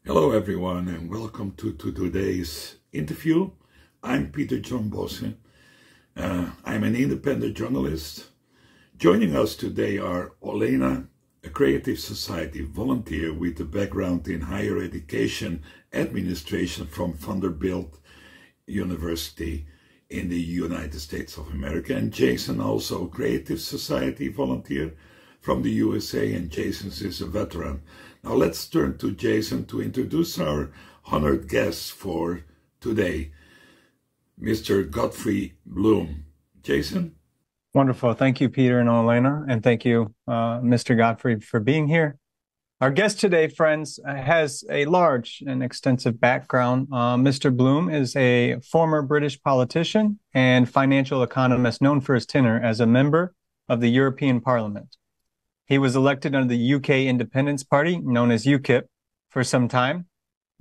Hello everyone and welcome to today's interview. I'm Peter John Bosse. I'm an independent journalist. Joining us today are Olena, a Creative Society volunteer with a background in higher education administration from Vanderbilt University in the United States of America, and Jason, also a Creative Society volunteer from the USA, and Jason is a veteran. Now let's turn to Jason to introduce our honored guest for today, Mr. Godfrey Bloom. Jason? Wonderful. Thank you, Peter and Olena, and thank you, Mr. Godfrey, for being here. Our guest today, friends, has a large and extensive background. Mr. Bloom is a former British politician and financial economist known for his tenure as a member of the European Parliament. He was elected under the UK Independence Party, known as UKIP, for some time.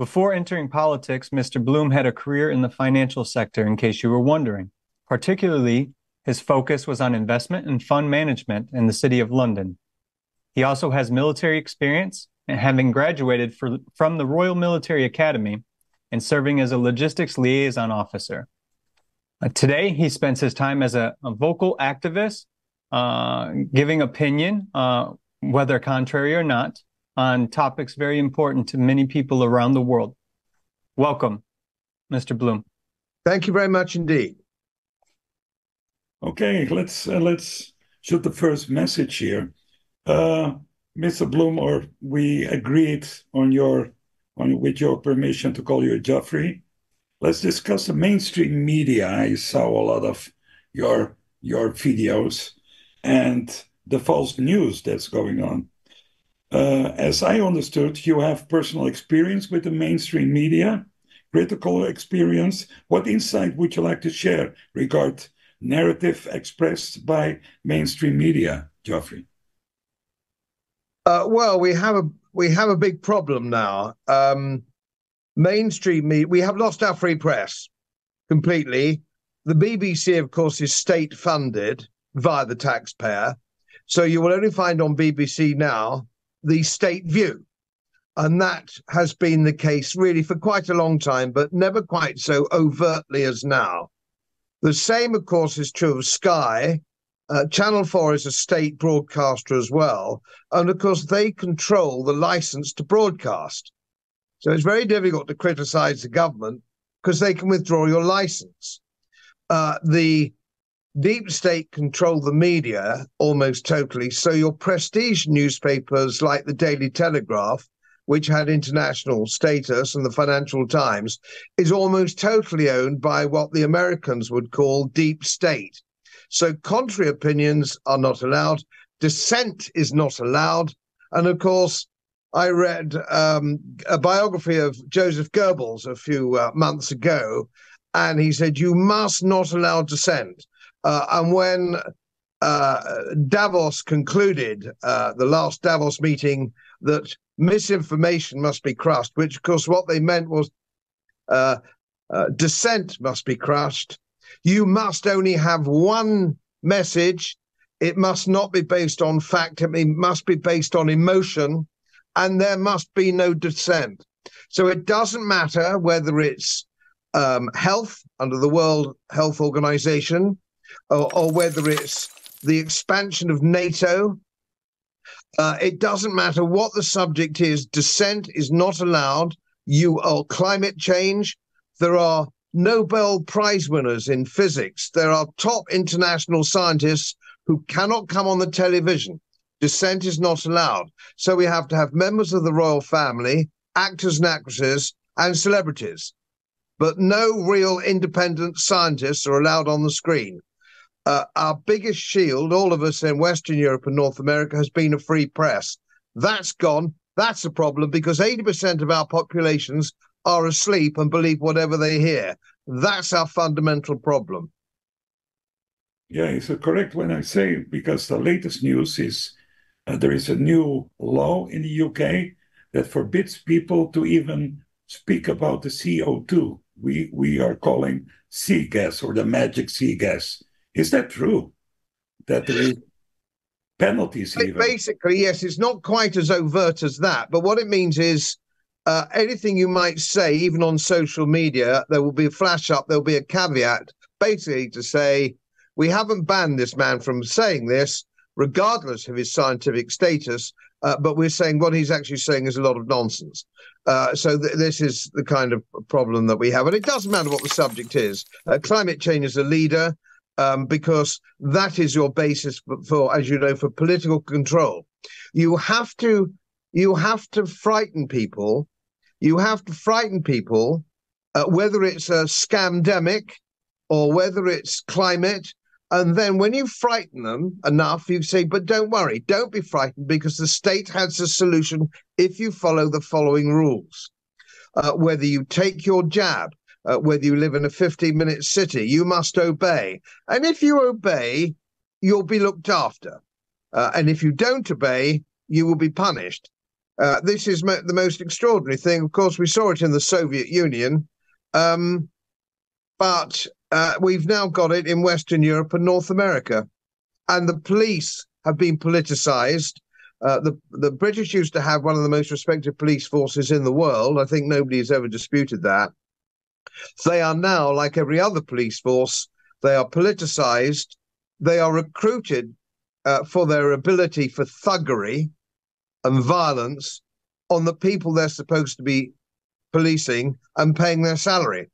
Before entering politics, Mr. Bloom had a career in the financial sector, in case you were wondering. Particularly, his focus was on investment and fund management in the City of London. He also has military experience, having graduated from the Royal Military Academy and serving as a logistics liaison officer. Today, he spends his time as a vocal activist, giving opinion, whether contrary or not, on topics very important to many people around the world. Welcome, Mr. Bloom. Thank you very much indeed. Okay, let's shoot the first message here. Mr. Bloom, or we agreed with your permission to call you Godfrey. Let's discuss the mainstream media. I saw a lot of your videos and the false news that's going on. As I understood, you have personal experience with the mainstream media, critical experience. What insight would you like to share regarding narrative expressed by mainstream media, Godfrey? Well, we have a big problem now. Mainstream media, we have lost our free press completely. The BBC, of course, is state funded via the taxpayer. So you will only find on BBC Now the state view. And that has been the case really for quite a long time, but never quite so overtly as now. The same, of course, is true of Sky. Channel 4 is a state broadcaster as well. And of course, they control the license to broadcast. So it's very difficult to criticize the government because they can withdraw your license. The deep state control the media almost totally. So your prestige newspapers like the Daily Telegraph, which had international status, and the Financial Times, is almost totally owned by what the Americans would call deep state. So contrary opinions are not allowed. Dissent is not allowed. And of course, I read a biography of Joseph Goebbels a few months ago, and he said, you must not allow dissent. And when Davos concluded, the last Davos meeting, that misinformation must be crushed, which, of course, what they meant was dissent must be crushed. You must only have one message. It must not be based on fact. It must be based on emotion, and there must be no dissent. So it doesn't matter whether it's health under the World Health Organization, or whether it's the expansion of NATO. It doesn't matter what the subject is. Dissent is not allowed. Climate change. There are Nobel Prize winners in physics. There are top international scientists who cannot come on the television. Dissent is not allowed. So we have to have members of the royal family, actors and actresses, and celebrities. But no real independent scientists are allowed on the screen. Our biggest shield, all of us in Western Europe and North America, has been a free press. That's gone. That's a problem because 80% of our populations are asleep and believe whatever they hear. That's our fundamental problem. Yeah, it's correct when I say, because the latest news is there is a new law in the UK that forbids people to even speak about the CO2 we are calling sea gas, or the magic sea gas. Is that true? That there is penalties even? Basically, yes, it's not quite as overt as that. But what it means is anything you might say, even on social media, there will be a flash up, there'll be a caveat, basically to say, we haven't banned this man from saying this, regardless of his scientific status, but we're saying what he's actually saying is a lot of nonsense. So this is the kind of problem that we have. And it doesn't matter what the subject is. Climate change is a leader, because that is your basis for, as you know, for political control. You have to frighten people. You have to frighten people, whether it's a scamdemic or whether it's climate. And then when you frighten them enough, you say, but don't worry, don't be frightened, because the state has a solution if you follow the following rules. Whether you take your jab, whether you live in a 15-minute city, you must obey. And if you obey, you'll be looked after. And if you don't obey, you will be punished. This is the most extraordinary thing. Of course, we saw it in the Soviet Union, but we've now got it in Western Europe and North America. And the police have been politicized. The British used to have one of the most respected police forces in the world. I think nobody has ever disputed that. They are now, like every other police force, they are politicized. They are recruited for their ability for thuggery and violence on the people they're supposed to be policing and paying their salary.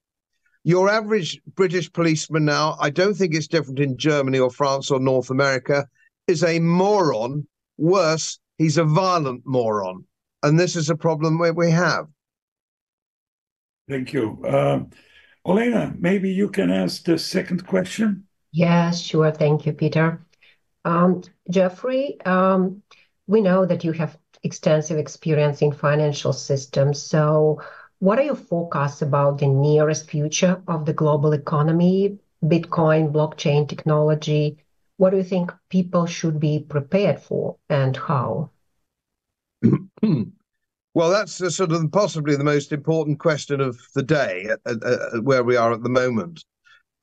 Your average British policeman now, I don't think it's different in Germany or France or North America, is a moron. Worse, he's a violent moron. And this is a problem we have. Thank you. Olena, maybe you can ask the second question. Yes, sure. Thank you, Peter. Jeffrey, we know that you have extensive experience in financial systems. So what are your forecasts about the nearest future of the global economy, Bitcoin, blockchain technology? What do you think people should be prepared for, and how? Well, that's sort of possibly the most important question of the day, where we are at the moment.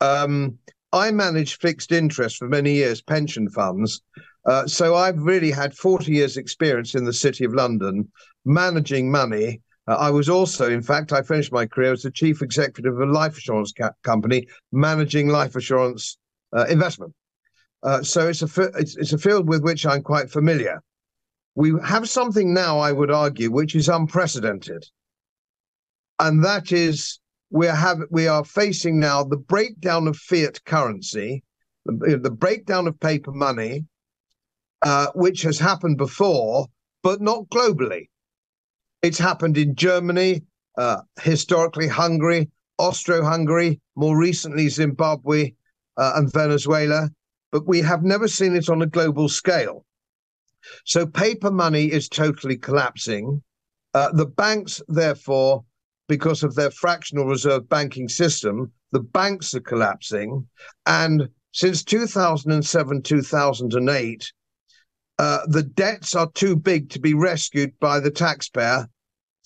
I managed fixed interest for many years, pension funds. So I've really had 40 years experience in the City of London managing money. I was also, in fact, I finished my career as the chief executive of a life assurance company managing life assurance investment. So it's a field with which I'm quite familiar. We have something now, I would argue, which is unprecedented. And that is we are facing now the breakdown of fiat currency, the breakdown of paper money, which has happened before, but not globally. It's happened in Germany, historically Hungary, Austro-Hungary, more recently Zimbabwe and Venezuela, but we have never seen it on a global scale. So paper money is totally collapsing. The banks, therefore, because of their fractional reserve banking system, the banks are collapsing. And since 2007, 2008, the debts are too big to be rescued by the taxpayer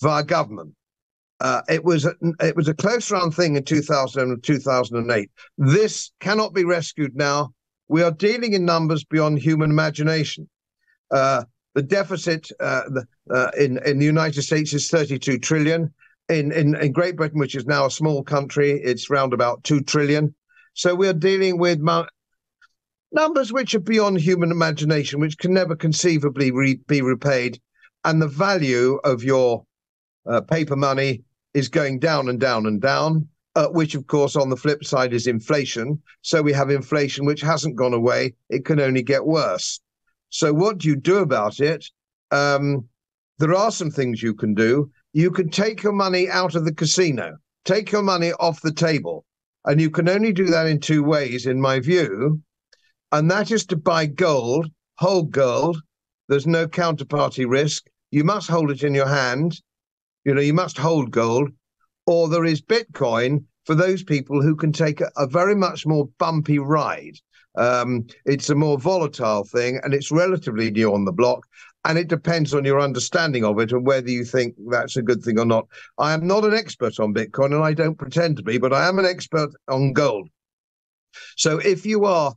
via government. It was a close run thing in 2000 and 2008. This cannot be rescued now. We are dealing in numbers beyond human imagination. The deficit in the United States is 32 trillion. In Great Britain, which is now a small country, it's round about 2 trillion. So we're dealing with numbers which are beyond human imagination, which can never conceivably be repaid. And the value of your paper money is going down and down and down, which, of course, on the flip side is inflation. So we have inflation which hasn't gone away. It can only get worse. So what do you do about it? There are some things you can do. You can take your money out of the casino, take your money off the table. And you can only do that in two ways, in my view. And that is to buy gold, hold gold. There's no counterparty risk. You must hold it in your hand. You must hold gold. Or there is Bitcoin for those people who can take a very much more bumpy ride. It's a more volatile thing, and it's relatively new on the block. And it depends on your understanding of it and whether you think that's a good thing or not. I am not an expert on Bitcoin, and I don't pretend to be, but I am an expert on gold. So if you are,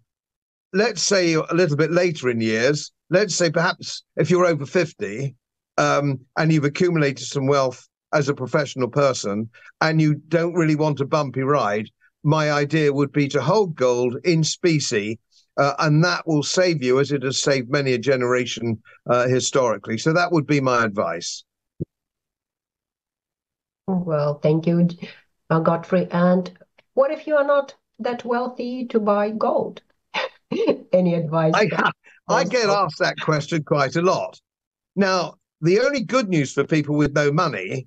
let's say, a little bit later in years, let's say perhaps if you're over 50 and you've accumulated some wealth as a professional person and you don't really want a bumpy ride, my idea would be to hold gold in specie, and that will save you, as it has saved many a generation historically. So that would be my advice. Well, thank you, Godfrey. And what if you are not that wealthy to buy gold? Any advice? I get asked that question quite a lot. Now, the only good news for people with no money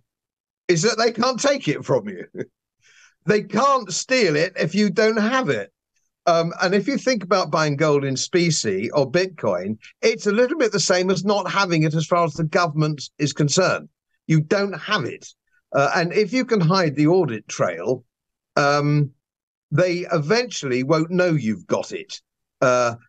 is that they can't take it from you. They can't steal it if you don't have it. And if you think about buying gold in specie or Bitcoin, it's a little bit the same as not having it as far as the government is concerned. You don't have it. And if you can hide the audit trail, they eventually won't know you've got it.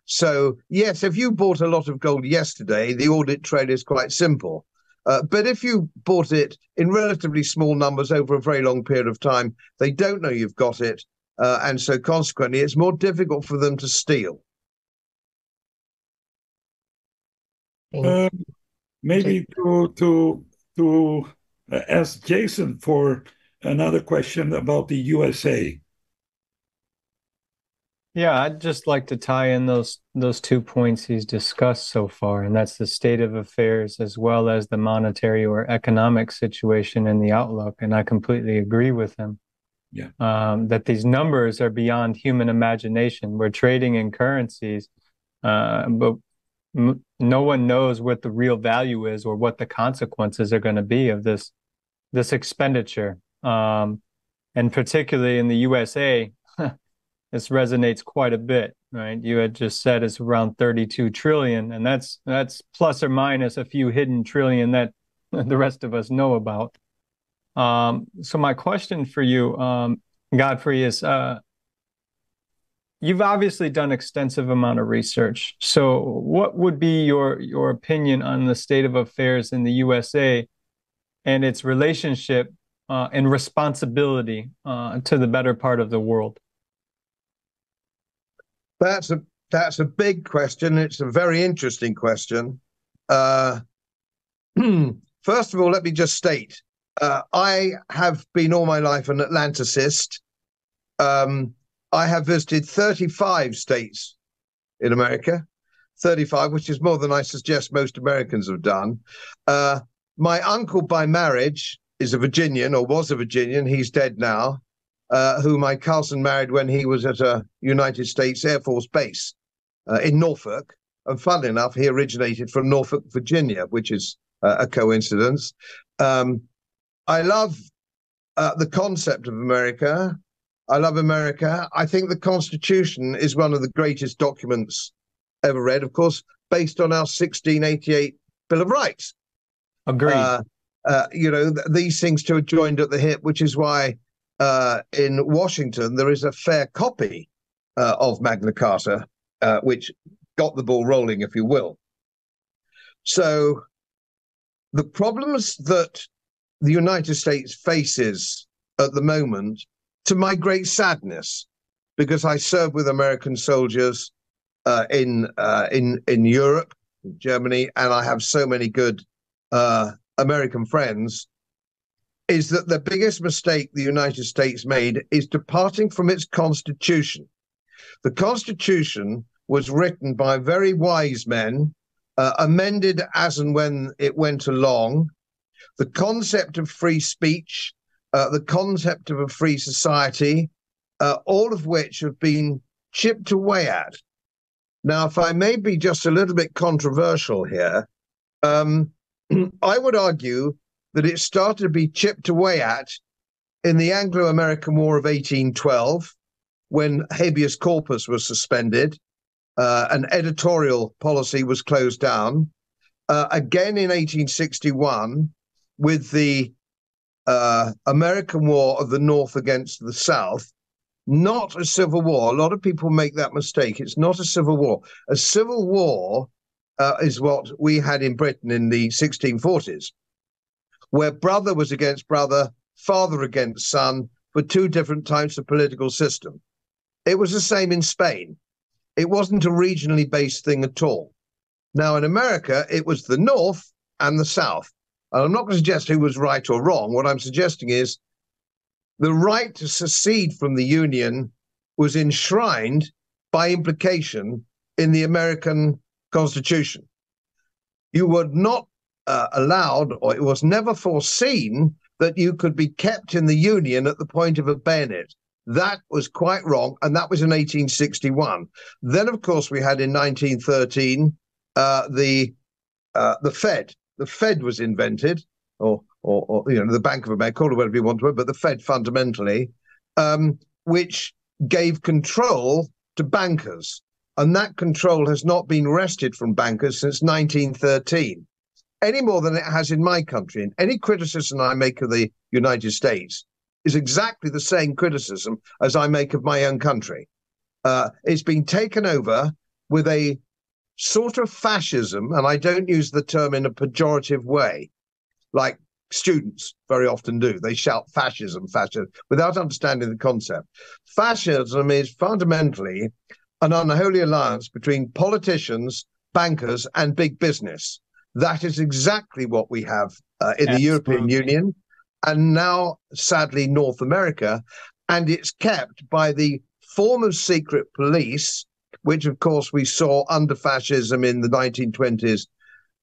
So, yes, if you bought a lot of gold yesterday, the audit trail is quite simple. But if you bought it in relatively small numbers over a very long period of time, they don't know you've got it. And so consequently, it's more difficult for them to steal. Maybe to ask Jason for another question about the USA. Yeah, I'd just like to tie in those 2 points he's discussed so far, and that's the state of affairs as well as the monetary or economic situation and the outlook. And I completely agree with him. Yeah. That these numbers are beyond human imagination. We're trading in currencies, but no one knows what the real value is or what the consequences are going to be of this expenditure. And particularly in the USA, this resonates quite a bit, right? You had just said it's around 32 trillion, and that's plus or minus a few hidden trillion that the rest of us know about. So my question for you, Godfrey, is you've obviously done extensive amount of research. So what would be your opinion on the state of affairs in the USA and its relationship and responsibility to the better part of the world? That's a big question. It's a very interesting question. First of all, let me just state, I have been all my life an Atlanticist. I have visited 35 states in America, 35, which is more than I suggest most Americans have done. My uncle by marriage is a Virginian, or was a Virginian. He's dead now. Who my cousin married when he was at a United States Air Force base in Norfolk. And funnily enough, he originated from Norfolk, Virginia, which is a coincidence. I love the concept of America. I love America. I think the Constitution is one of the greatest documents ever read, of course, based on our 1688 Bill of Rights. Agreed. These things two are joined at the hip, which is why in Washington, there is a fair copy of Magna Carta, which got the ball rolling, if you will. So the problems that the United States faces at the moment, to my great sadness, because I served with American soldiers in Europe, in Germany, and I have so many good American friends, is that the biggest mistake the United States made is departing from its Constitution. The Constitution was written by very wise men, amended as and when it went along. The concept of free speech, the concept of a free society, all of which have been chipped away at. Now, if I may be just a little bit controversial here, I would argue that it started to be chipped away at in the Anglo-American War of 1812, when habeas corpus was suspended, and editorial policy was closed down. Again in 1861, with the American War of the North against the South, not a civil war. A lot of people make that mistake. It's not a civil war. A civil war is what we had in Britain in the 1640s, where brother was against brother, father against son, for two different types of political system. It was the same in Spain. It wasn't a regionally based thing at all. Now, in America, it was the North and the South. And I'm not going to suggest who was right or wrong. What I'm suggesting is the right to secede from the Union was enshrined by implication in the American Constitution. You were not allowed, or it was never foreseen, that you could be kept in the Union at the point of a bayonet. That was quite wrong, and that was in 1861. Then, of course, we had in 1913 the Fed. The Fed was invented, or the Bank of America, call it whatever you want to, but the Fed fundamentally, which gave control to bankers, and that control has not been wrested from bankers since 1913, any more than it has in my country. And any criticism I make of the United States is exactly the same criticism as I make of my own country. It's been taken over with a sort of fascism, and I don't use the term in a pejorative way, like students very often do. They shout fascism, fascism, without understanding the concept. Fascism is fundamentally an unholy alliance between politicians, bankers, and big business. That is exactly what we have in the European Union, and now, sadly, North America. And it's kept by the form of secret police, which, of course, we saw under fascism in the 1920s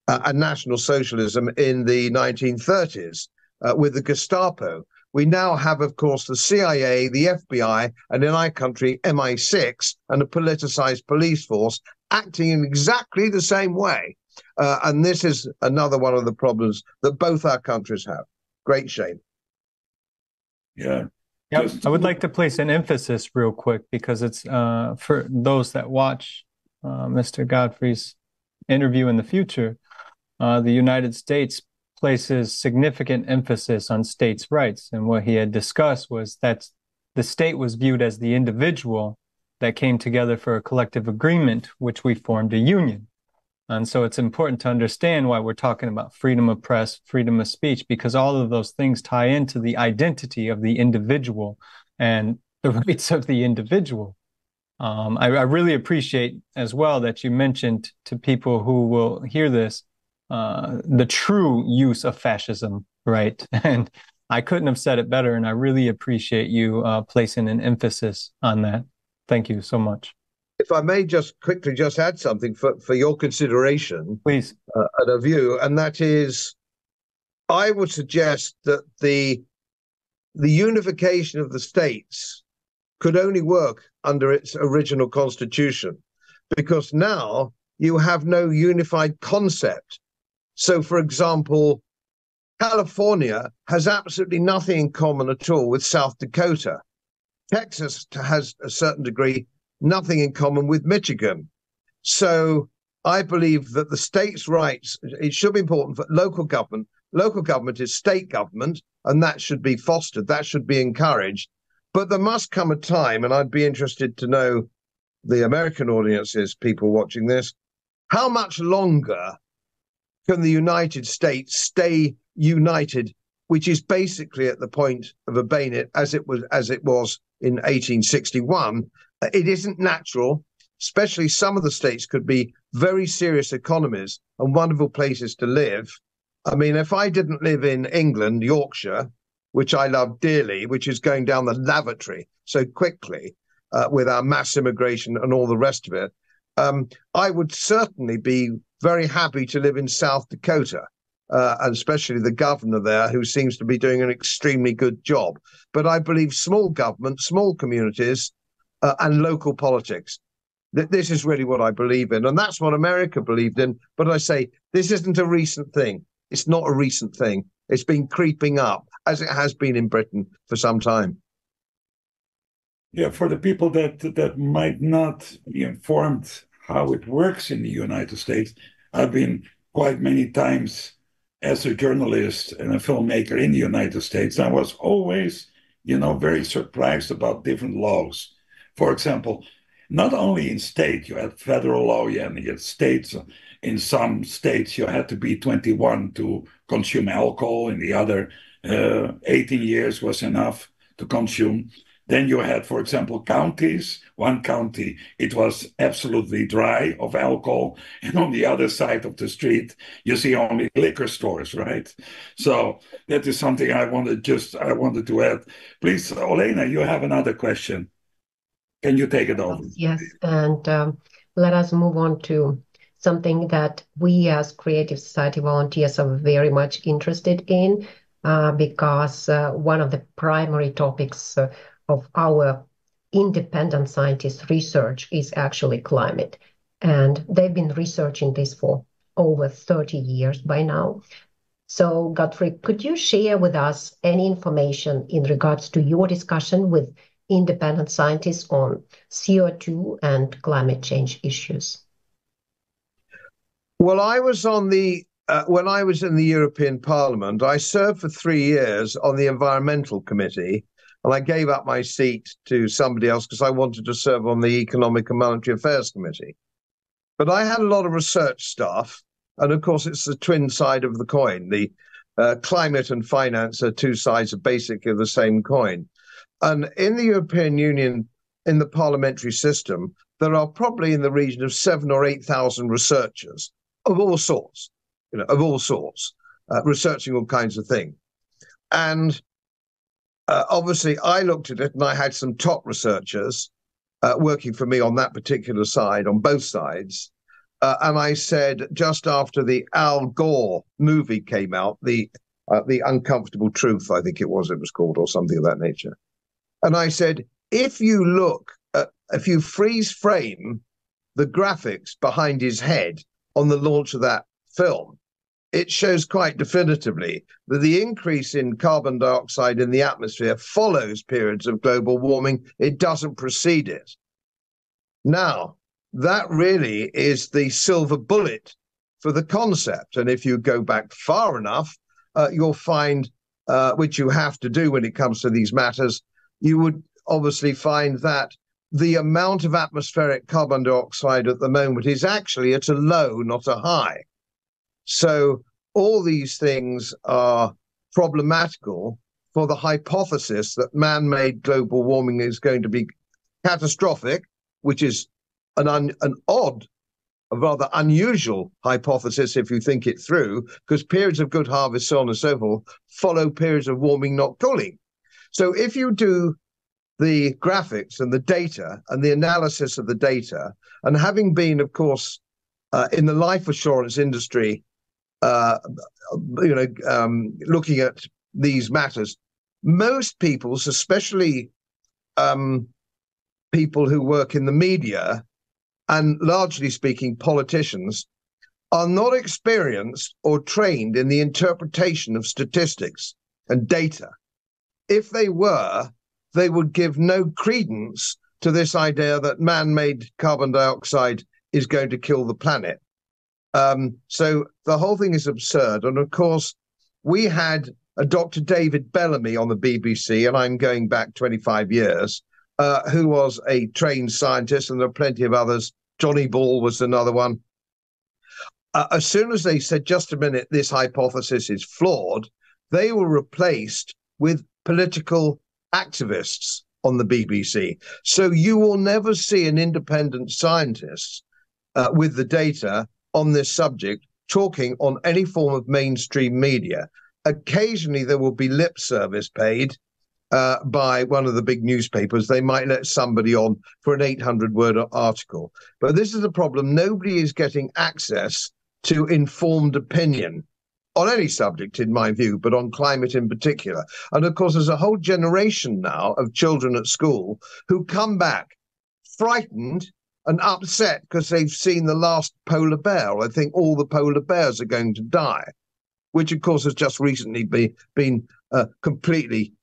and National Socialism in the 1930s with the Gestapo. We now have, of course, the CIA, the FBI, and in our country, MI6, and a politicized police force acting in exactly the same way. And this is another one of the problems that both our countries have. Great shame. Yeah. Yep. I would like to place an emphasis real quick, because it's for those that watch Mr. Godfrey's interview in the future. The United States places significant emphasis on states' rights. And what he had discussed was that the state was viewed as the individual that came together for a collective agreement, which we formed a union. And so it's important to understand why we're talking about freedom of press, freedom of speech, because all of those things tie into the identity of the individual and the rights of the individual. I really appreciate as well that you mentioned to people who will hear this, the true use of fascism, right? And I couldn't have said it better, and I really appreciate you placing an emphasis on that. Thank you so much. If I may just quickly just add something for your consideration, please, and a view, and that is, I would suggest that the unification of the states could only work under its original constitution, because now you have no unified concept. So, for example, California has absolutely nothing in common at all with South Dakota. Texas has, a certain degree, nothing in common with Michigan. So I believe that the states' rights, it should be important for local government. Local government is state government, and that should be fostered. That should be encouraged. But there must come a time, and I'd be interested to know, the American audiences, people watching this, how much longer can the United States stay united, which is basically at the point of a bayonet, as it was in 1861. It isn't natural, especially some of the states could be very serious economies and wonderful places to live. I mean, if I didn't live in England, Yorkshire, which I love dearly, which is going down the lavatory so quickly with our mass immigration and all the rest of it, I would certainly be very happy to live in South Dakota, and especially the governor there, who seems to be doing an extremely good job. But I believe small government, small communities, and local politics. This is really what I believe in, and that's what America believed in. But I say, this isn't a recent thing. It's not a recent thing. It's been creeping up, as it has been in Britain for some time. Yeah, for the people that might not be informed how it works in the United States, I've been quite many times as a journalist and a filmmaker in the United States. I was always, very surprised about different laws. For example, not only in state, you had federal law, you had states. In some states, you had to be 21 to consume alcohol. In the other, 18 years was enough to consume. Then you had, for example, counties. One county, it was absolutely dry of alcohol. And on the other side of the street, you see only liquor stores, right? So that is something I wanted to add. Please, Olena, you have another question. Can you take it over? Yes, and let us move on to something that we as Creative Society volunteers are very much interested in, because one of the primary topics of our independent scientists' research is actually climate. And they've been researching this for over 30 years by now. So, Godfrey, could you share with us any information in regards to your discussion with independent scientists on CO2 and climate change issues? Well, I was on the when I was in the European Parliament, I served for 3 years on the Environmental Committee, and I gave up my seat to somebody else because I wanted to serve on the Economic and Monetary Affairs Committee. But I had a lot of research staff, and of course, it's the twin side of the coin. The climate and finance are two sides of basically the same coin. And in the European Union, in the parliamentary system, there are probably in the region of 7,000 or 8,000 researchers of all sorts, researching all kinds of things. And obviously, I looked at it, and I had some top researchers working for me on that particular side, on both sides. And I said, just after the Al Gore movie came out, the Uncomfortable Truth, I think it was called, or something of that nature. And I said, if you freeze frame the graphics behind his head on the launch of that film, it shows quite definitively that the increase in carbon dioxide in the atmosphere follows periods of global warming. It doesn't precede it. Now, that really is the silver bullet for the concept. And if you go back far enough, you'll find, which you have to do when it comes to these matters, you would obviously find that the amount of atmospheric carbon dioxide at the moment is actually at a low, not a high. So all these things are problematical for the hypothesis that man-made global warming is going to be catastrophic, which is an odd, a rather unusual hypothesis if you think it through, because periods of good harvest, so on and so forth, follow periods of warming, not cooling. So if you do the graphics and the data and the analysis of the data, and having been, of course, in the life assurance industry, looking at these matters, most people, especially people who work in the media, and largely speaking, politicians, are not experienced or trained in the interpretation of statistics and data. If they were, they would give no credence to this idea that man-made carbon dioxide is going to kill the planet. So the whole thing is absurd. And of course, we had a Dr. David Bellamy on the BBC, and I'm going back 25 years, who was a trained scientist, and there are plenty of others. Johnny Ball was another one. As soon as they said, just a minute, this hypothesis is flawed, they were replaced with political activists on the BBC. So you will never see an independent scientist with the data on this subject talking on any form of mainstream media. Occasionally there will be lip service paid by one of the big newspapers. They might let somebody on for an 800-word article. But this is the problem. Nobody is getting access to informed opinion on any subject, in my view, but on climate in particular. And of course, there's a whole generation now of children at school who come back frightened and upset because they've seen the last polar bear, or they think all the polar bears are going to die, which of course has just recently been completely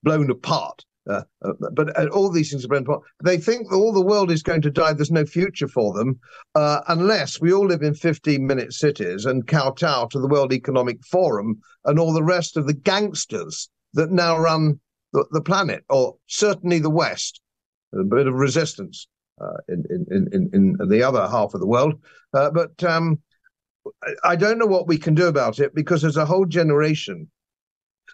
blown apart. But all these things are blown apart. They think that all the world is going to die. There's no future for them unless we all live in 15-minute cities and kowtow to the World Economic Forum and all the rest of the gangsters that now run the planet, or certainly the West. A bit of resistance in the other half of the world. But I don't know what we can do about it, because there's a whole generation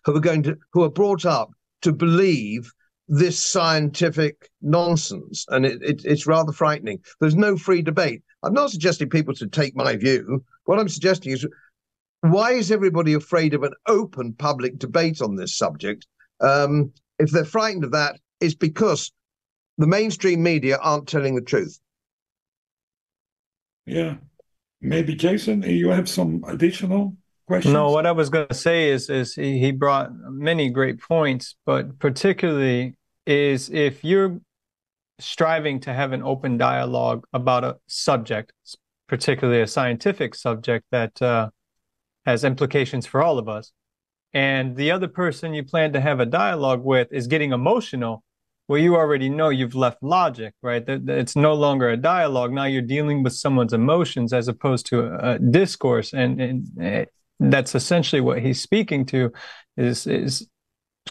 who are brought up to believe this scientific nonsense, and it's rather frightening. There's no free debate. I'm not suggesting people should take my view. What I'm suggesting is, why is everybody afraid of an open public debate on this subject? If they're frightened of that, it's because the mainstream media aren't telling the truth. Yeah. Maybe, Jason, you have some additional questions? No, what I was going to say is he brought many great points, but particularly is if you're striving to have an open dialogue about a subject, particularly a scientific subject that has implications for all of us, and the other person you plan to have a dialogue with is getting emotional, well, you already know you've left logic, right? It's no longer a dialogue. Now you're dealing with someone's emotions as opposed to a discourse. And that's essentially what he's speaking to is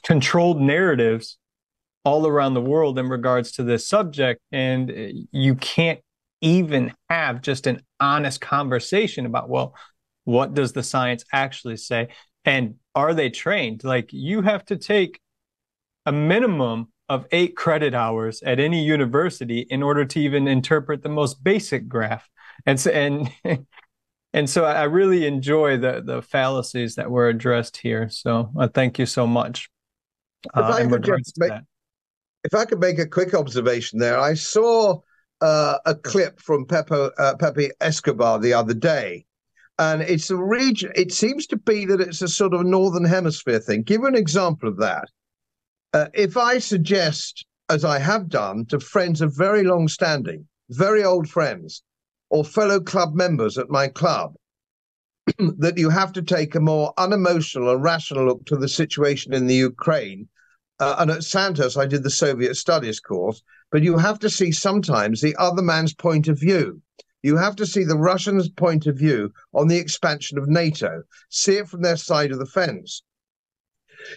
controlled narratives all around the world in regards to this subject. And you can't even have just an honest conversation about, well, what does the science actually say? And are they trained? Like, you have to take a minimum of 8 credit hours at any university in order to even interpret the most basic graph. And so I really enjoy the fallacies that were addressed here. So thank you so much in regards to that. If I could make a quick observation there, I saw a clip from Pepe Escobar the other day, and it's a region. It seems to be that it's a sort of Northern Hemisphere thing. Give an example of that. If I suggest, as I have done, to friends of very long standing, very old friends, or fellow club members at my club, that you have to take a more unemotional and rational look to the situation in the Ukraine, and at Sandhurst I did the Soviet Studies course, but you have to see sometimes the other man's point of view. You have to see the Russians' point of view on the expansion of NATO, see it from their side of the fence.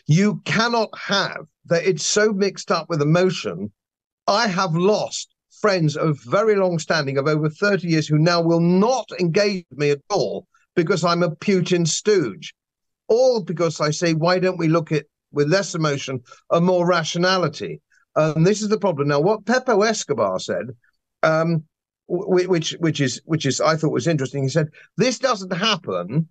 You cannot have that it's so mixed up with emotion. I have lost friends of very long standing, of over 30 years, who now will not engage with me at all because I'm a Putin stooge. All because I say, why don't we look at, with less emotion, and more rationality? And this is the problem. Now, what Pepe Escobar said, which is I thought was interesting, he said, this doesn't happen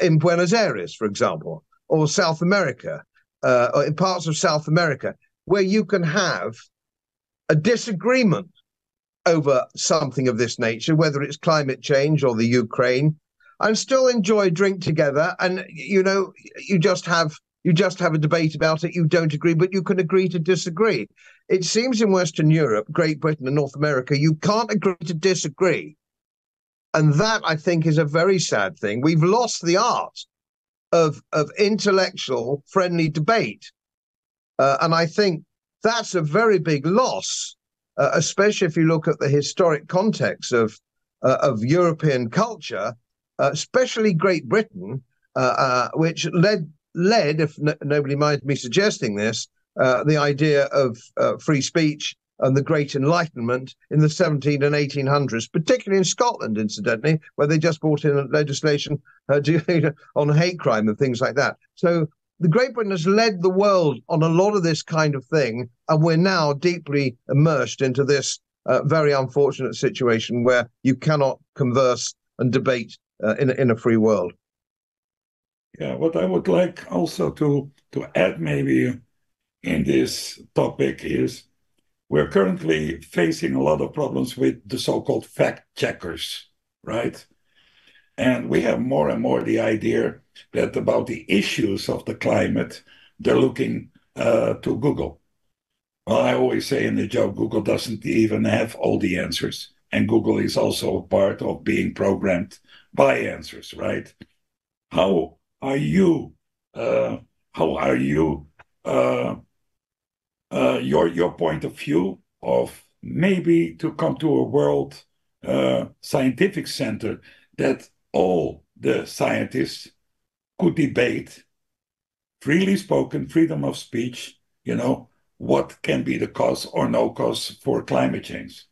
in Buenos Aires, for example, or South America, or in parts of South America, where you can have a disagreement over something of this nature, whether it's climate change or the Ukraine, and still enjoy a drink together. And, you know, you just have a debate about it. You don't agree, but you can agree to disagree. It seems in Western Europe, Great Britain and North America, you can't agree to disagree. And that, I think, is a very sad thing. We've lost the art of intellectual friendly debate. And I think that's a very big loss, especially if you look at the historic context of European culture, especially Great Britain, which led, if nobody minds me suggesting this, the idea of free speech and the Great Enlightenment in the 1700s and 1800s, particularly in Scotland, incidentally, where they just brought in legislation on hate crime and things like that. So the Great Britain has led the world on a lot of this kind of thing, and we're now deeply immersed into this very unfortunate situation where you cannot converse and debate in a free world. Yeah, what I would like also to add maybe in this topic is we're currently facing a lot of problems with the so-called fact checkers, right? And we have more and more the idea that about the issues of the climate, they're looking to Google. Well, I always say in the joke, Google doesn't even have all the answers. And Google is also a part of being programmed by answers, right? How are you your point of view of maybe to come to a world scientific center that all the scientists could debate, freely spoken, freedom of speech, you know, what can be the cause or no cause for climate change?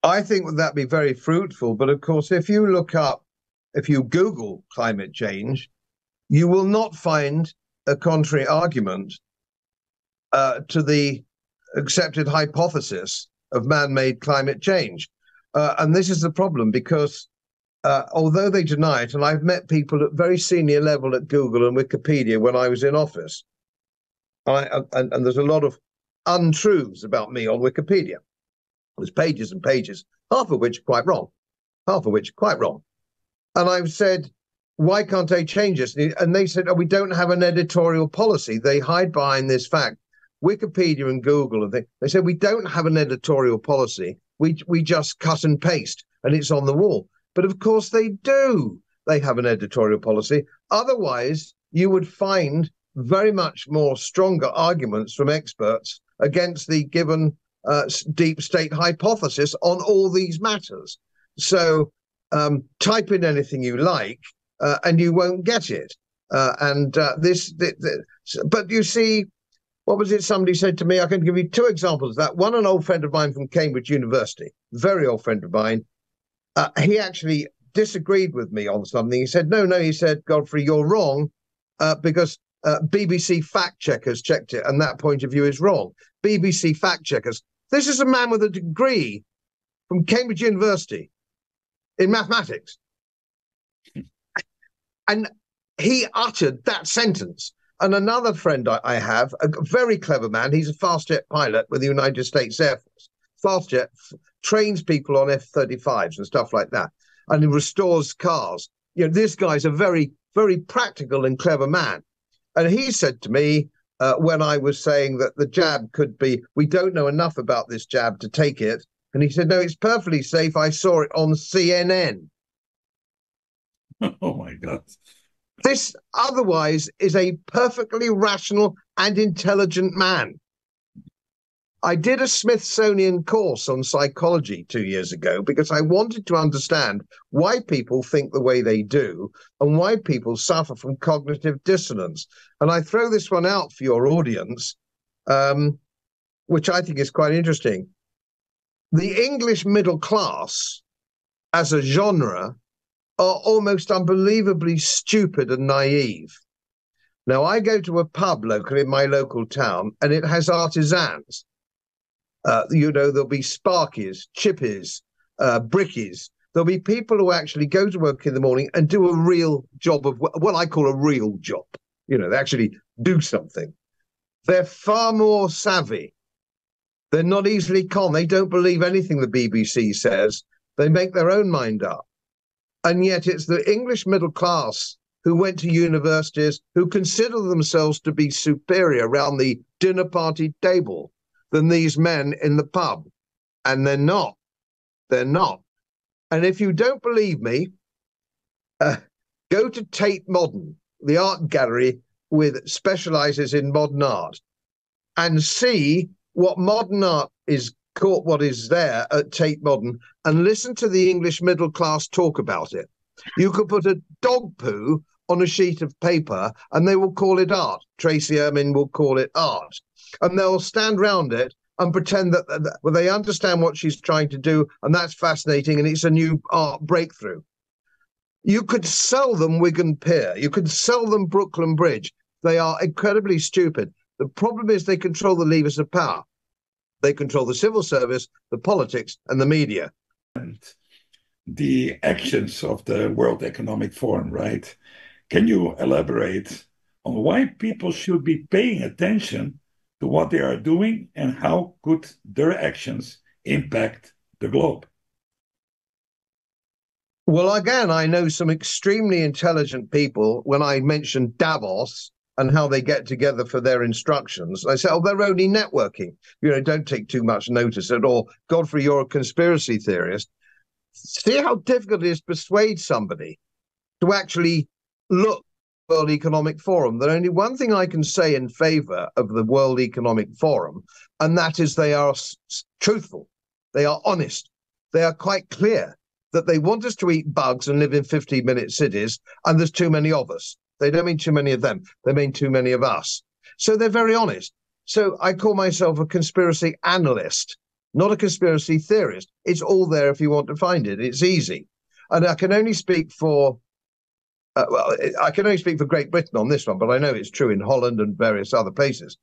I think that'd be very fruitful. But of course, if you Google climate change, you will not find a contrary argument to the accepted hypothesis of man-made climate change. And this is the problem, because although they deny it, and I've met people at very senior level at Google and Wikipedia when I was in office, and there's a lot of untruths about me on Wikipedia. There's pages and pages, half of which are quite wrong, half of which are quite wrong. And I've said, why can't I change this? And they said, oh, we don't have an editorial policy. They hide behind this fact. Wikipedia and Google, and they said, we don't have an editorial policy. We just cut and paste, and it's on the wall. But of course they do. They have an editorial policy. Otherwise, you would find very much more stronger arguments from experts against the given deep state hypothesis on all these matters. So type in anything you like, and you won't get it. But you see, what was it somebody said to me? I can give you two examples of that. One, an old friend of mine from Cambridge University, very old friend of mine. He actually disagreed with me on something. He said, no, he said, Godfrey, you're wrong, because BBC fact checkers checked it, and that point of view is wrong. BBC fact checkers. This is a man with a degree from Cambridge University in mathematics. And he uttered that sentence. And another friend I have, a very clever man, he's a fast jet pilot with the United States Air Force. Fast jet trains people on F-35s and stuff like that, and he restores cars. You know, this guy's a very, very practical and clever man. And he said to me, when I was saying that the jab could be, we don't know enough about this jab to take it. And he said, no, it's perfectly safe. I saw it on CNN. Oh, my God. This otherwise is a perfectly rational and intelligent man. I did a Smithsonian course on psychology 2 years ago because I wanted to understand why people think the way they do and why people suffer from cognitive dissonance. And I throw this one out for your audience, which I think is quite interesting. The English middle class as a genre are almost unbelievably stupid and naive. Now, I go to a pub locally in my local town, and it has artisans. There'll be sparkies, chippies, brickies. There'll be people who actually go to work in the morning and do a real job of what I call a real job. They actually do something. They're far more savvy. They're not easily conned. They don't believe anything the BBC says. They make their own mind up. And yet it's the English middle class who went to universities, who consider themselves to be superior around the dinner party table than these men in the pub. And they're not. They're not. And if you don't believe me, go to Tate Modern, the art gallery specializes in modern art, and see what modern art is called, what is there at Tate Modern, and listen to the English middle class talk about it. You could put a dog poo on a sheet of paper and they will call it art. Tracy Emin will call it art. And they'll stand round it and pretend that they understand what she's trying to do, and that's fascinating, and it's a new art breakthrough. You could sell them Wigan Pier. You could sell them Brooklyn Bridge. They are incredibly stupid. The problem is they control the levers of power. They control the civil service, the politics, and the media. And the actions of the World Economic Forum, right? Can you elaborate on why people should be paying attention to what they are doing and how could their actions impact the globe? Well, again, I know some extremely intelligent people. When I mentioned Davos and how they get together for their instructions, I say, oh, they're only networking. Don't take too much notice at all. Godfrey, you're a conspiracy theorist. See how difficult it is to persuade somebody to actually look at the World Economic Forum. There's only one thing I can say in favor of the World Economic Forum, and that is they are truthful. They are honest. They are quite clear that they want us to eat bugs and live in 15-minute cities, and there's too many of us. They don't mean too many of them. They mean too many of us. So they're very honest. So I call myself a conspiracy analyst, not a conspiracy theorist. It's all there if you want to find it. It's easy. And I can only speak for I can only speak for Great Britain on this one, but I know it's true in Holland and various other places.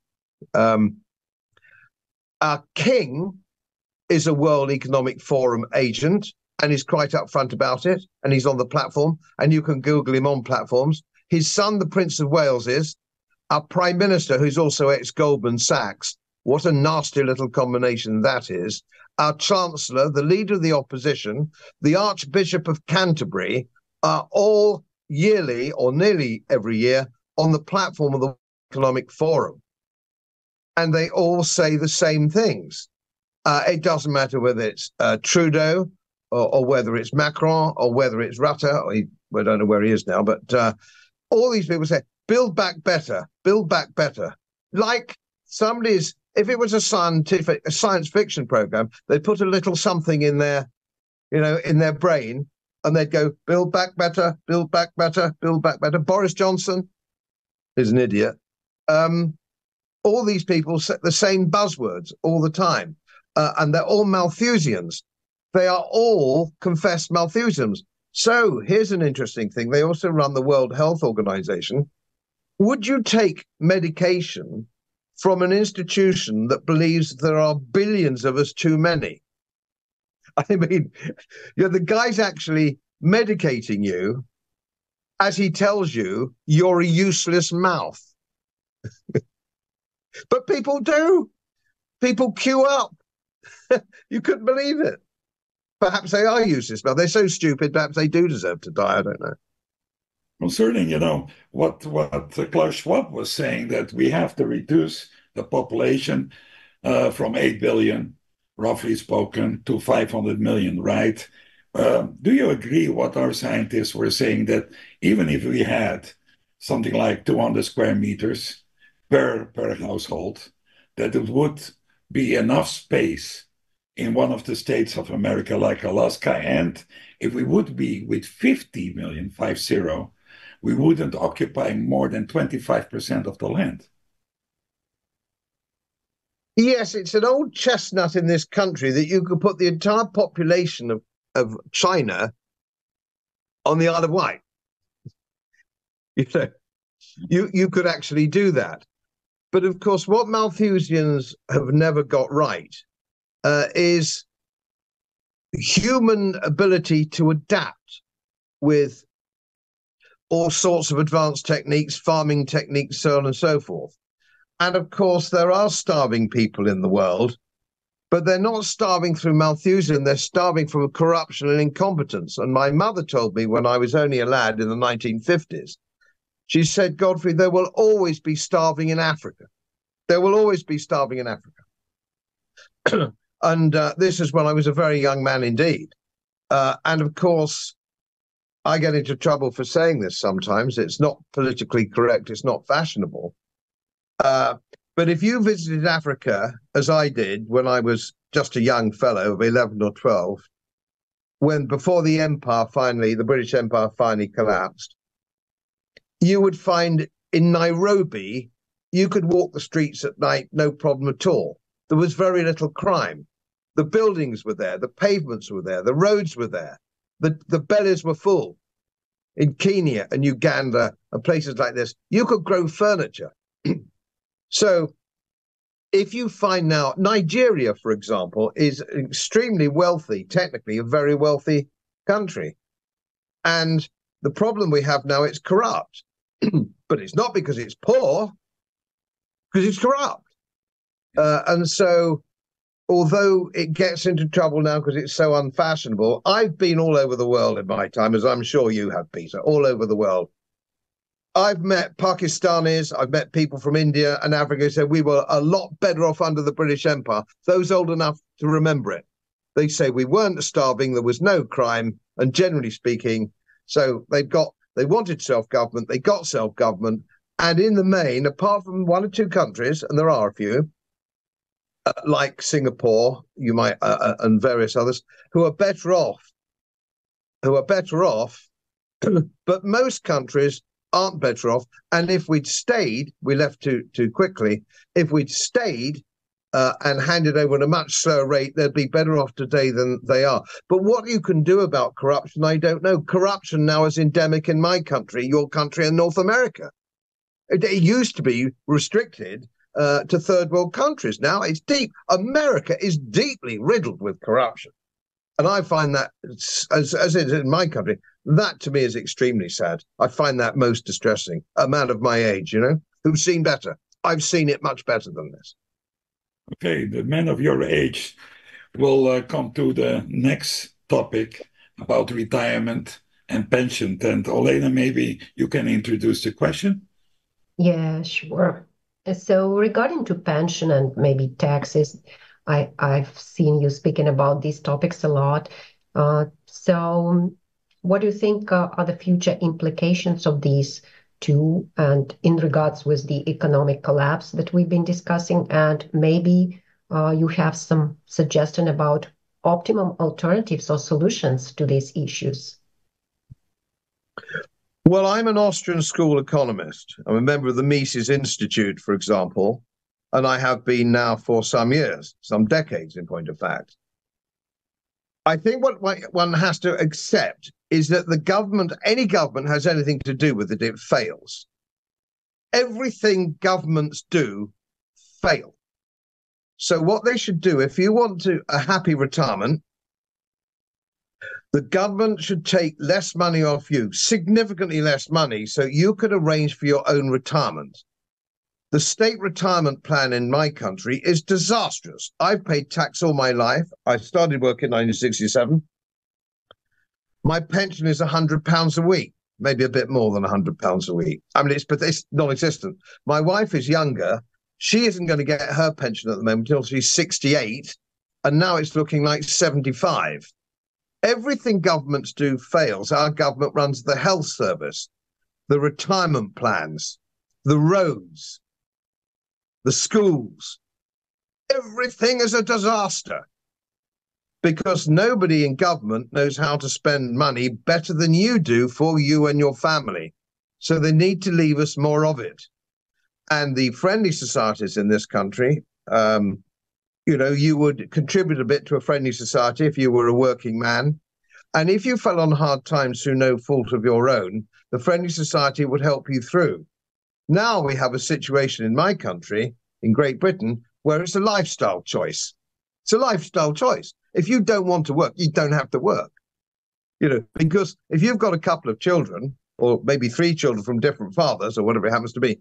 Our king is a World Economic Forum agent, and he's quite upfront about it, and he's on the platform, and you can Google him on platforms. His son, the Prince of Wales, is. Our Prime Minister, who's also ex-Goldman Sachs, what a nasty little combination that is. Our Chancellor, the Leader of the Opposition, the Archbishop of Canterbury are all yearly, or nearly every year, on the platform of the Economic Forum. And they all say the same things. It doesn't matter whether it's Trudeau or whether it's Macron or whether it's Rutte, or I don't know where he is now, but all these people say, build back better, build back better. Like somebody's, if it was a science fiction program, they'd put a little something in their, in their brain, and they'd go, build back better, build back better, build back better. Boris Johnson is an idiot. All these people say the same buzzwords all the time, and they're all Malthusians. They are all confessed Malthusians. So here's an interesting thing. They also run the World Health Organization. Would you take medication from an institution that believes there are billions of us too many? I mean, the guy's actually medicating you as he tells you you're a useless mouth. But people do. People queue up. You couldn't believe it. Perhaps they are useless mouth. They're so stupid, perhaps they do deserve to die. I don't know. Concerning, what Klaus Schwab was saying, that we have to reduce the population from 8 billion, roughly spoken, to 500 million, right? Do you agree what our scientists were saying, that even if we had something like 200 square meters per household, that it would be enough space in one of the states of America like Alaska, and if we would be with 50 million, 50, we wouldn't occupy more than 25% of the land? Yes, it's an old chestnut in this country that you could put the entire population of China on the Isle of Wight. You could actually do that. But of course, what Malthusians have never got right is human ability to adapt with all sorts of advanced techniques, farming techniques, so on and so forth. And of course, there are starving people in the world, but they're not starving through Malthusian, they're starving from corruption and incompetence. And my mother told me when I was only a lad in the 1950s, she said, Godfrey, there will always be starving in Africa. There will always be starving in Africa. And this is when I was a very young man indeed. And of course, I get into trouble for saying this sometimes. It's not politically correct. It's not fashionable. But if you visited Africa, as I did when I was just a young fellow of 11 or 12, before the British Empire finally collapsed, you would find in Nairobi, you could walk the streets at night, no problem at all. There was very little crime. The buildings were there, the pavements were there, the roads were there, the bellies were full. In Kenya and Uganda and places like this, you could grow furniture. So if you find now, Nigeria, for example, is extremely wealthy, technically a very wealthy country. And the problem we have now, it's corrupt. But it's not because it's poor, because it's corrupt. And so, although it gets into trouble now because it's so unfashionable, I've been all over the world in my time, as I'm sure you have, Peter, all over the world. I've met Pakistanis, I've met people from India and Africa who said we were a lot better off under the British Empire, those old enough to remember it. They say we weren't starving, there was no crime, and generally speaking, so they wanted self-government, they got self-government, and in the main, apart from one or two countries, and there are a few, like Singapore, you might, and various others, who are better off, but most countries aren't better off. And if we'd stayed, we left too quickly, if we'd stayed and handed over at a much slower rate, they'd be better off today than they are. But what you can do about corruption, I don't know. Corruption now is endemic in my country, your country, and North America. It used to be restricted to third world countries. Now it's deep. America is deeply riddled with corruption. And I find that, as it is in my country, that to me is extremely sad. I find that most distressing. A man of my age, who's seen better. I've seen it much better than this. Okay, the men of your age will come to the next topic about retirement and pension. And Olena, maybe you can introduce the question. Yeah, sure. So regarding to pension and maybe taxes, I've seen you speaking about these topics a lot. So what do you think are the future implications of these two, and in regards with the economic collapse that we've been discussing? And maybe you have some suggestion about optimum alternatives or solutions to these issues. Well, I'm an Austrian school economist. I'm a member of the Mises Institute, for example, and I have been now for some years, some decades in point of fact. I think what one has to accept is that the government, any government has anything to do with it fails. Everything governments do fail. So what they should do, if you want a happy retirement, the government should take less money off you, significantly less money, so you could arrange for your own retirement. The state retirement plan in my country is disastrous. I've paid tax all my life. I started work in 1967. My pension is £100 a week, maybe a bit more than £100 a week. I mean, it's non-existent. My wife is younger. She isn't going to get her pension at the moment until she's 68, and now it's looking like 75. Everything governments do fails. Our government runs the health service, the retirement plans, the roads, the schools. Everything is a disaster because nobody in government knows how to spend money better than you do for you and your family. So they need to leave us more of it. And the friendly societies in this country, you would contribute a bit to a friendly society if you were a working man. And if you fell on hard times through no fault of your own, the friendly society would help you through. Now we have a situation in my country, in Great Britain, where it's a lifestyle choice. It's a lifestyle choice. If you don't want to work, you don't have to work. Because if you've got a couple of children, or maybe 3 children from different fathers, or whatever it happens to be,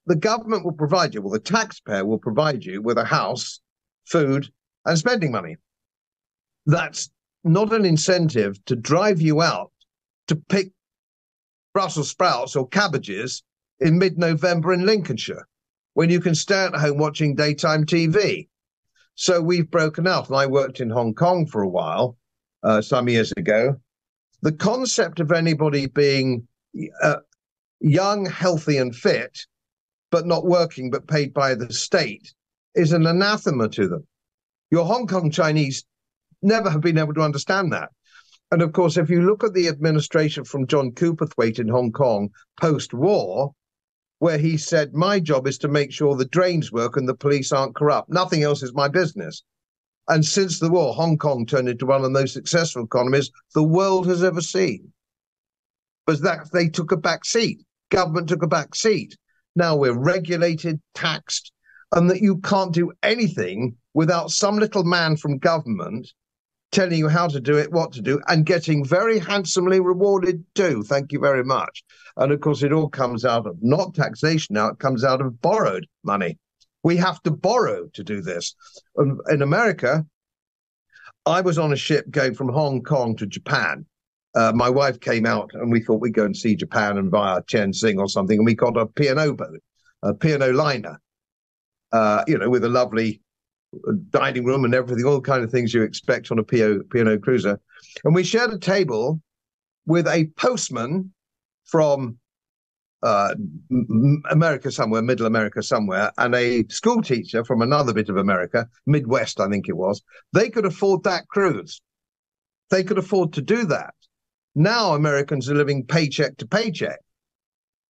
the government will provide you, the taxpayer will provide you with a house, food, and spending money. That's not an incentive to drive you out to pick Brussels sprouts or cabbages in mid-November in Lincolnshire, when you can stay at home watching daytime TV. So we've broken out, and I worked in Hong Kong for a while, some years ago. The concept of anybody being young, healthy, and fit, but not working, but paid by the state, is an anathema to them. Your Hong Kong Chinese never have been able to understand that. And of course, if you look at the administration from John Cooperthwaite in Hong Kong post-war, where he said, my job is to make sure the drains work and the police aren't corrupt. Nothing else is my business. And since the war, Hong Kong turned into one of the most successful economies the world has ever seen. But that they took a back seat. Government took a back seat. Now we're regulated, taxed, and that you can't do anything without some little man from government telling you how to do it, what to do, and getting very handsomely rewarded too. Thank you very much. And of course, it all comes out of not taxation now, it comes out of borrowed money. We have to borrow to do this. In America, I was on a ship going from Hong Kong to Japan. My wife came out and we thought we'd go and see Japan and via Tianjin or something. And we got a P&O boat, a P&O liner, with a lovely dining room and everything, all kind of things you expect on a P&O cruiser. And we shared a table with a postman from America somewhere, Middle America somewhere, and a school teacher from another bit of America, Midwest, I think it was. They could afford that cruise. They could afford to do that. Now Americans are living paycheck to paycheck.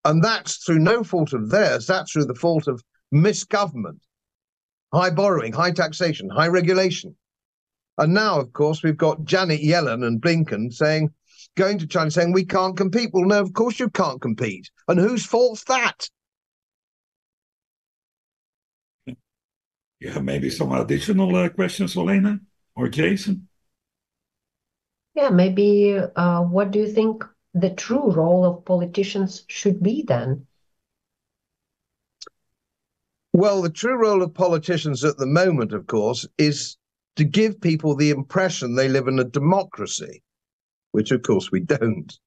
And that's through no fault of theirs. That's through the fault of misgovernment. High borrowing, high taxation, high regulation. And now, of course, we've got Janet Yellen and Blinken going to China saying, we can't compete. Well, no, of course you can't compete. And whose fault's that? You have maybe some additional questions, Olena or Jason? Yeah, maybe what do you think the true role of politicians should be then? Well, the true role of politicians at the moment, of course, is to give people the impression they live in a democracy, which of course we don't.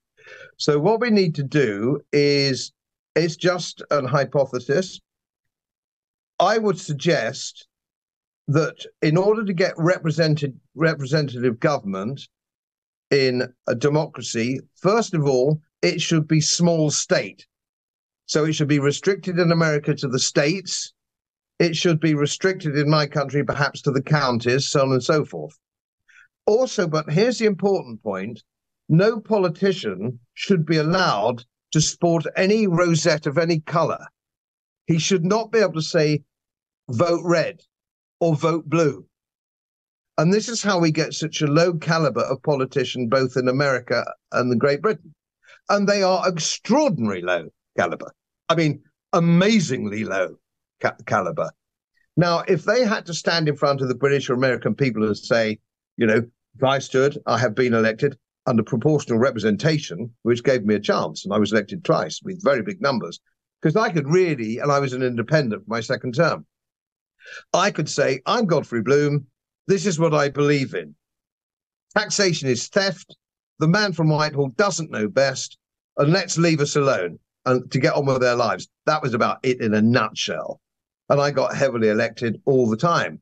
So what we need to do is, it's just an hypothesis. I would suggest that in order to get representative government in a democracy, first of all, it should be small state. So it should be restricted in America to the states. It should be restricted in my country, perhaps to the counties, so on and so forth. Also, but here's the important point, no politician should be allowed to sport any rosette of any colour. He should not be able to say, vote red or vote blue. And this is how we get such a low caliber of politician, both in America and the Great Britain. And they are extraordinarily low caliber. I mean, amazingly low caliber. Now, if they had to stand in front of the British or American people and say, you know, if I stood, I have been elected under proportional representation, which gave me a chance. And I was elected twice with very big numbers, because I could really, and I was an independent for my second term, I could say, I'm Godfrey Bloom. This is what I believe in. Taxation is theft. The man from Whitehall doesn't know best. And let's leave us alone and to get on with their lives. That was about it in a nutshell. And I got heavily elected all the time.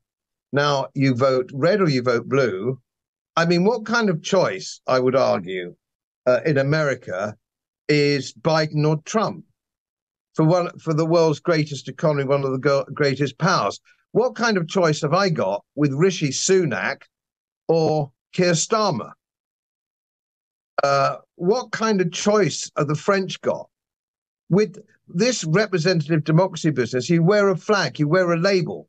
Now, you vote red or you vote blue. I mean, what kind of choice, I would argue, in America is Biden or Trump for the world's greatest economy, one of the greatest powers? What kind of choice have I got with Rishi Sunak or Keir Starmer? What kind of choice have the French got? With this representative democracy business, you wear a flag, you wear a label.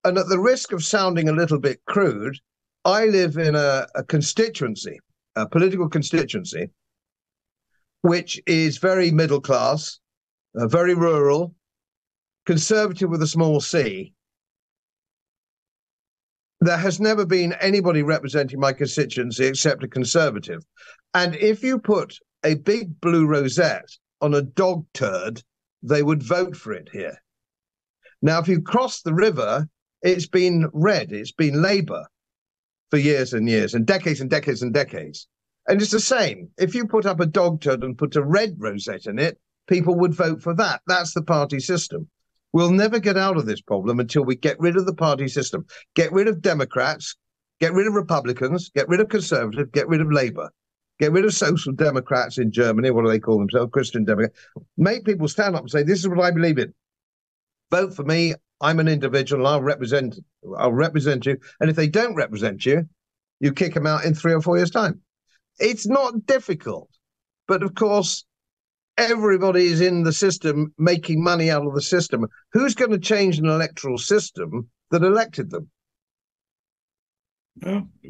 And at the risk of sounding a little bit crude, I live in a constituency, a political constituency, which is very middle class, very rural, conservative with a small c. There has never been anybody representing my constituency except a conservative. And if you put a big blue rosette on a dog turd, they would vote for it here. Now, if you cross the river, it's been red, it's been Labour for years and years and decades and decades and decades. And it's the same. If you put up a dog turd and put a red rosette in it, people would vote for that. That's the party system. We'll never get out of this problem until we get rid of the party system, get rid of Democrats, get rid of Republicans, get rid of Conservative, get rid of Labour, get rid of Social Democrats in Germany. What do they call themselves? Christian Democrats. Make people stand up and say, this is what I believe in. Vote for me. I'm an individual. I'll represent you. And if they don't represent you, you kick them out in 3 or 4 years' time. It's not difficult. But of course, everybody is in the system making money out of the system. Who's going to change an electoral system that elected them?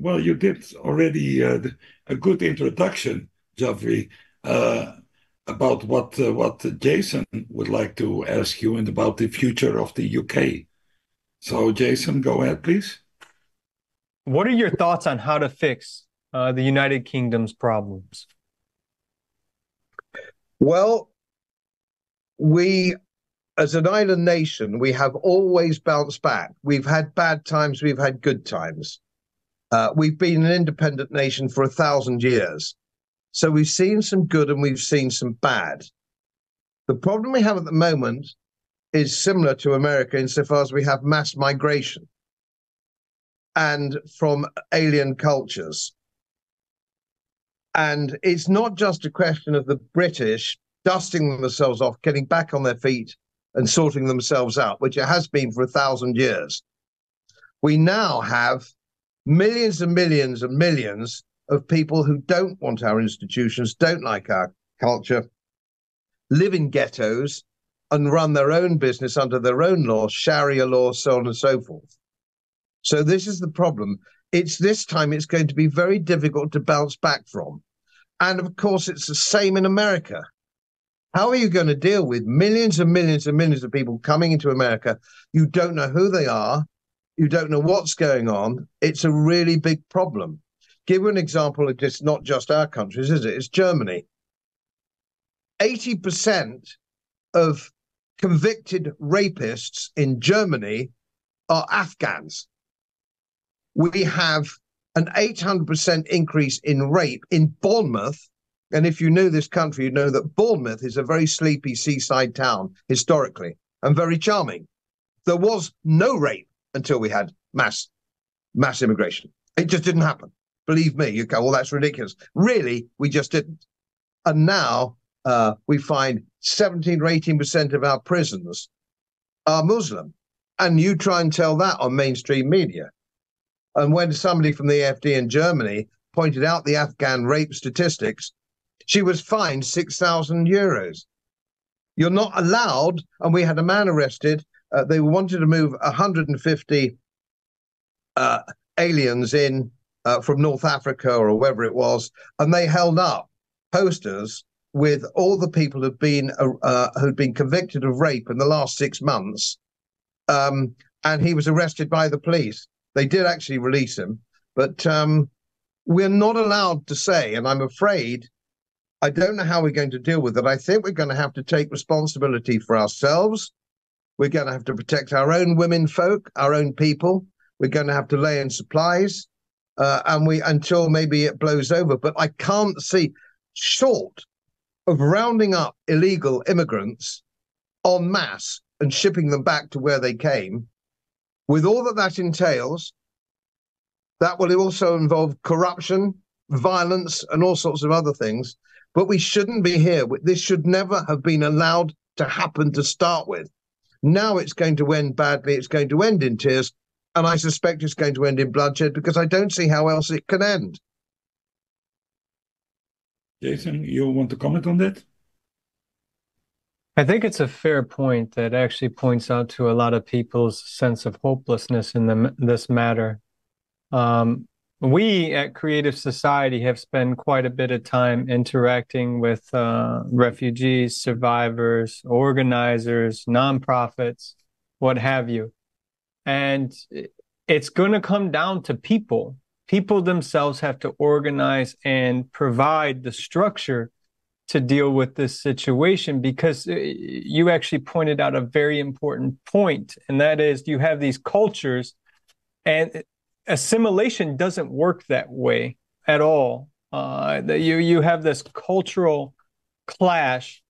Well, you did already a good introduction, Godfrey, about what Jason would like to ask you and about the future of the UK. So, Jason, go ahead, please. What are your thoughts on how to fix the United Kingdom's problems? Well, we, as an island nation, we have always bounced back. We've had bad times, we've had good times. We've been an independent nation for 1,000 years. So we've seen some good and we've seen some bad. The problem we have at the moment is similar to America insofar as we have mass migration and from alien cultures. And it's not just a question of the British dusting themselves off, getting back on their feet and sorting themselves out, which it has been for 1,000 years. We now have millions and millions and millions of people who don't want our institutions, don't like our culture, live in ghettos and run their own business under their own laws, Sharia law, so on and so forth. So this is the problem. This time it's going to be very difficult to bounce back from. And of course, it's the same in America. How are you going to deal with millions and millions and millions of people coming into America? You don't know who they are. You don't know what's going on. It's a really big problem. Give you an example. It's not just our countries, is it? It's Germany. 80% of convicted rapists in Germany are Afghans. We have an 800% increase in rape in Bournemouth. And if you know this country, you know that Bournemouth is a very sleepy seaside town historically and very charming. There was no rape until we had mass immigration. It just didn't happen. Believe me, you go, well, that's ridiculous. Really, we just didn't. And now we find 17 or 18% of our prisons are Muslim. And you try and tell that on mainstream media. And when somebody from the AfD in Germany pointed out the Afghan rape statistics, she was fined €6,000. You're not allowed, and we had a man arrested. They wanted to move 150 aliens in from North Africa or wherever it was, and they held up posters with all the people who'd been convicted of rape in the last 6 months, and he was arrested by the police. They did actually release him, but we're not allowed to say, and I'm afraid, I don't know how we're going to deal with it. I think we're going to have to take responsibility for ourselves. We're going to have to protect our own women folk, our own people. We're going to have to lay in supplies, until maybe it blows over. But I can't see, short of rounding up illegal immigrants en masse and shipping them back to where they came, with all that entails, that will also involve corruption, violence, and all sorts of other things. But we shouldn't be here. This should never have been allowed to happen to start with. Now it's going to end badly. It's going to end in tears. And I suspect it's going to end in bloodshed, because I don't see how else it can end. Jason, you want to comment on that? I think it's a fair point that actually points out to a lot of people's sense of hopelessness in this matter. We at Creative Society have spent quite a bit of time interacting with refugees, survivors, organizers, nonprofits, what have you. And it's going to come down to people. People themselves have to organize and provide the structure to deal with this situation, because you actually pointed out a very important point, and that is you have these cultures, and assimilation doesn't work that way at all. You have this cultural clash,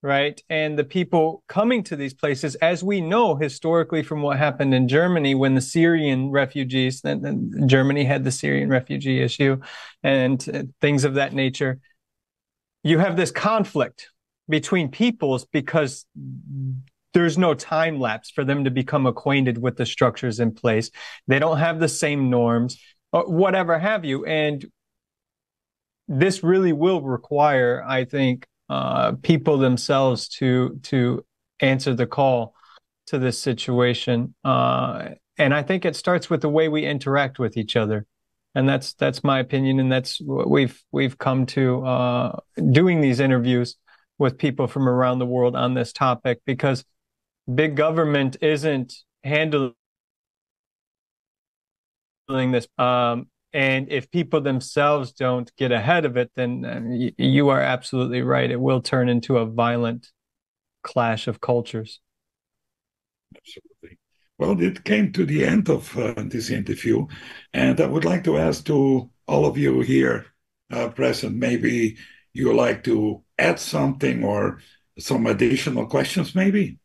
right? And the people coming to these places, as we know historically from what happened in Germany when the Syrian refugees, then Germany had the Syrian refugee issue and things of that nature. You have this conflict between peoples because there's no time lapse for them to become acquainted with the structures in place. They don't have the same norms, or whatever have you. And this really will require, I think, people themselves to answer the call to this situation. And I think it starts with the way we interact with each other. And that's my opinion, and that's what we've come to doing these interviews with people from around the world on this topic, because big government isn't handling this. And if people themselves don't get ahead of it, then you are absolutely right. It will turn into a violent clash of cultures. Absolutely. Well, it came to the end of this interview, and I would like to ask to all of you here present, maybe you would like to add something or some additional questions, maybe?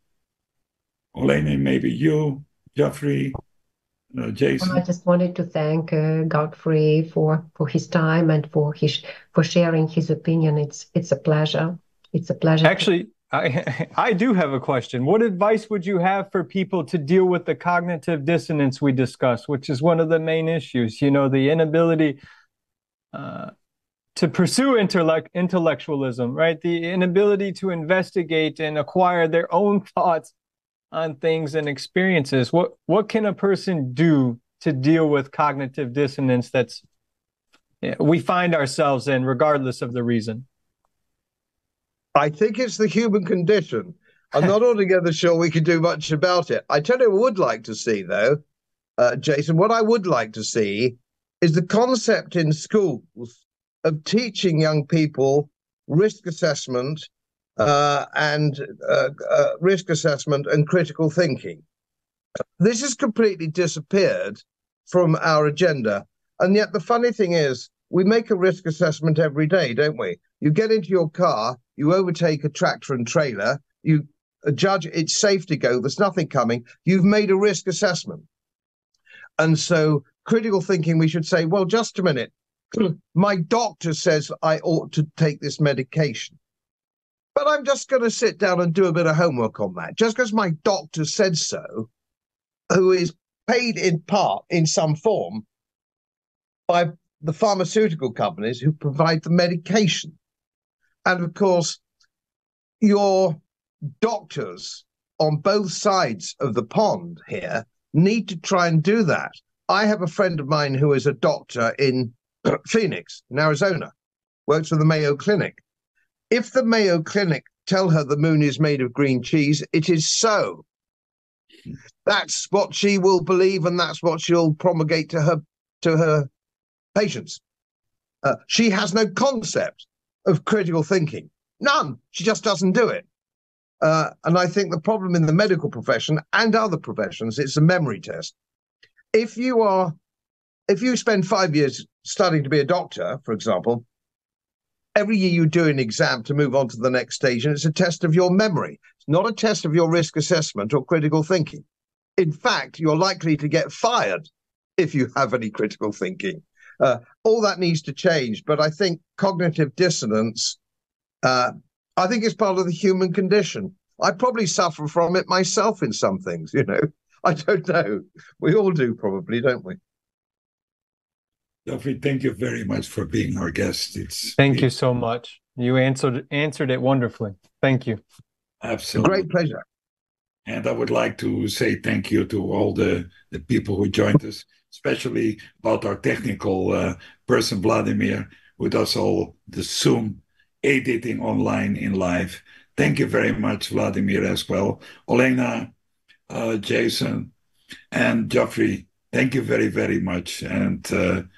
Olena, maybe you, Godfrey, Jason. Well, I just wanted to thank Godfrey for his time and for sharing his opinion. It's a pleasure. It's a pleasure. Actually, I do have a question. What advice would you have for people to deal with the cognitive dissonance we discussed, which is one of the main issues? You know, the inability to pursue intellectualism, right? The inability to investigate and acquire their own thoughts on things and experiences. What can a person do to deal with cognitive dissonance we find ourselves in, regardless of the reason? I think it's the human condition. I'm not altogether sure we can do much about it. I tell you what I would like to see, though, Jason, what I would like to see is the concept in schools of teaching young people risk assessment and risk assessment and critical thinking. This has completely disappeared from our agenda. And yet the funny thing is, we make a risk assessment every day, don't we? You get into your car, you overtake a tractor and trailer, you judge it's safe to go, there's nothing coming, you've made a risk assessment. And so critical thinking, we should say, well, just a minute, my doctor says I ought to take this medication. But I'm just going to sit down and do a bit of homework on that. Just because my doctor said so, who is paid in part, in some form, by the pharmaceutical companies who provide the medication. And of course, your doctors on both sides of the pond here need to try and do that. I have a friend of mine who is a doctor in Phoenix, in Arizona, works for the Mayo Clinic. If the Mayo Clinic tell her the moon is made of green cheese, it is so. That's what she will believe, and that's what she'll promulgate to her patients. She has no concept of critical thinking. None. She just doesn't do it. And I think the problem in the medical profession and other professions, it's a memory test. If you spend 5 years studying to be a doctor, for example, every year you do an exam to move on to the next stage, and it's a test of your memory. It's not a test of your risk assessment or critical thinking. In fact, you're likely to get fired if you have any critical thinking. All that needs to change. But I think cognitive dissonance, I think it's part of the human condition. I probably suffer from it myself in some things, you know. I don't know. We all do probably, don't we? Godfrey, thank you very much for being our guest. Thank you so much. You answered it wonderfully. Thank you. Absolutely. Great pleasure. And I would like to say thank you to all the people who joined us, especially about our technical person, Vladimir, who does all the Zoom editing online in live. Thank you very much, Vladimir, as well. Olena, Jason, and Godfrey, thank you very, very much. And thank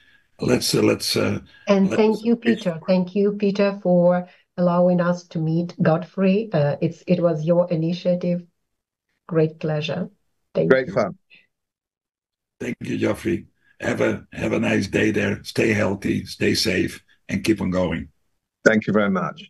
you, Peter. Thank you, Peter, for allowing us to meet Godfrey. It was your initiative. Great pleasure. Great fun. Thank you, Godfrey. Have a nice day there. Stay healthy, stay safe, and keep on going. Thank you very much.